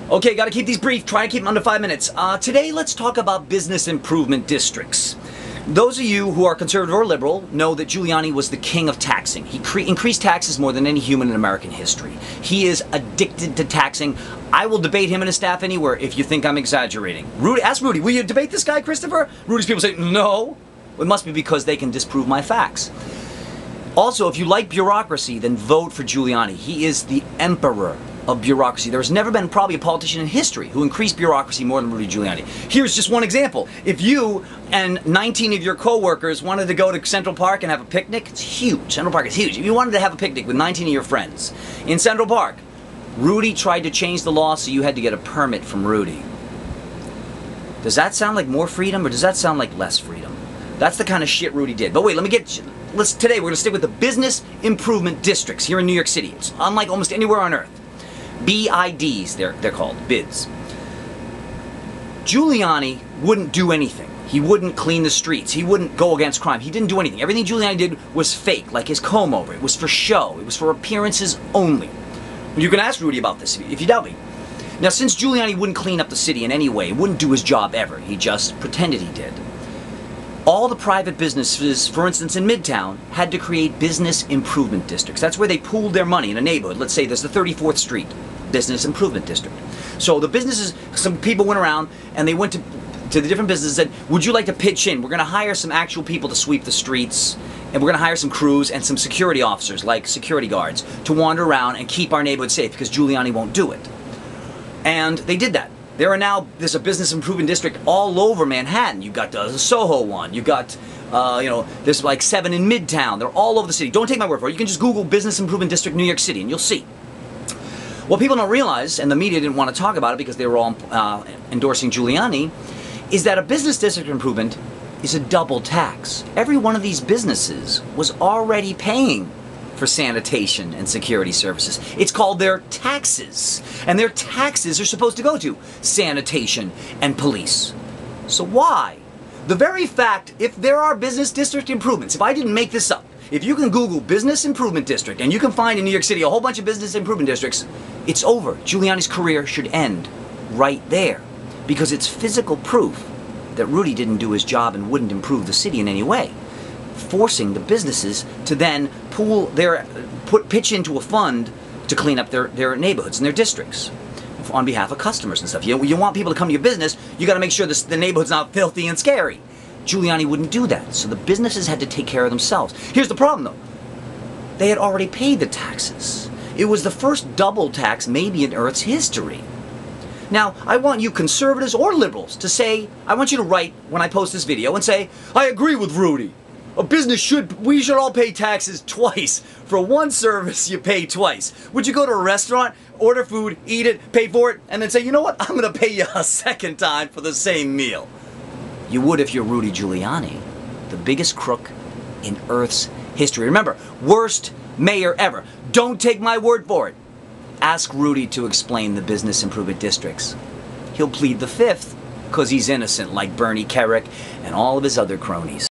Okay, got to keep these brief. Try to keep them under 5 minutes. Today, let's talk about business improvement districts. Those of you who are conservative or liberal know that Giuliani was the king of taxing. He increased taxes more than any human in American history. He is addicted to taxing. I will debate him and his staff anywhere if you think I'm exaggerating. Rudy, ask Rudy, will you debate this guy, Christopher? Rudy's people say, no. It must be because they can disprove my facts. Also, if you like bureaucracy, then vote for Giuliani. He is the emperor of bureaucracy. There's never been probably a politician in history who increased bureaucracy more than Rudy Giuliani. Here's just one example. If you and 19 of your co-workers wanted to go to Central Park and have a picnic, it's huge. Central Park is huge. If you wanted to have a picnic with 19 of your friends in Central Park, Rudy tried to change the law so you had to get a permit from Rudy. Does that sound like more freedom or does that sound like less freedom? That's the kind of shit Rudy did. But wait, today we're going to stick with the business improvement districts here in New York City. It's unlike almost anywhere on earth. B.I.D.s, they're called, B.I.D.s. Giuliani wouldn't do anything. He wouldn't clean the streets. He wouldn't go against crime. He didn't do anything. Everything Giuliani did was fake, like his comb over. It was for show. It was for appearances only. You can ask Rudy about this if you doubt me. Now, since Giuliani wouldn't clean up the city in any way, wouldn't do his job ever, he just pretended he did. All the private businesses, for instance in Midtown, had to create business improvement districts. That's where they pooled their money in a neighborhood. Let's say there's the 34th Street Business Improvement District. So the businesses, some people went around and they went to the different businesses and said, would you like to pitch in? We're going to hire some actual people to sweep the streets, and we're going to hire some crews and some security officers, like security guards, to wander around and keep our neighborhood safe because Giuliani won't do it. And they did that. There's a business improvement district all over Manhattan. You've got the Soho one. You've got, there's like 7 in Midtown. They're all over the city. Don't take my word for it. You can just Google Business Improvement District New York City and you'll see. What people don't realize, and the media didn't want to talk about it because they were all endorsing Giuliani, is that a business district improvement is a double tax. Every one of these businesses was already paying for sanitation and security services. It's called their taxes. And their taxes are supposed to go to sanitation and police. So why? The very fact, if there are business district improvements, if I didn't make this up, if you can Google business improvement district and you can find in New York City a whole bunch of business improvement districts, it's over. Giuliani's career should end right there because it's physical proof that Rudy didn't do his job and wouldn't improve the city in any way, forcing the businesses to then pitch into a fund to clean up their neighborhoods and their districts on behalf of customers and stuff. You want people to come to your business, you got to make sure the neighborhood's not filthy and scary. Giuliani wouldn't do that, so the businesses had to take care of themselves. Here's the problem though. They had already paid the taxes. It was the first double tax maybe in Earth's history. Now, I want you conservatives or liberals to say, I want you to write when I post this video and say, I agree with Rudy. We should all pay taxes twice. For one service, you pay twice. Would you go to a restaurant, order food, eat it, pay for it, and then say, you know what, I'm going to pay you a second time for the same meal? You would if you're Rudy Giuliani, the biggest crook in Earth's history. Remember, worst mayor ever. Don't take my word for it. Ask Rudy to explain the business improvement districts. He'll plead the fifth because he's innocent, like Bernie Kerik and all of his other cronies.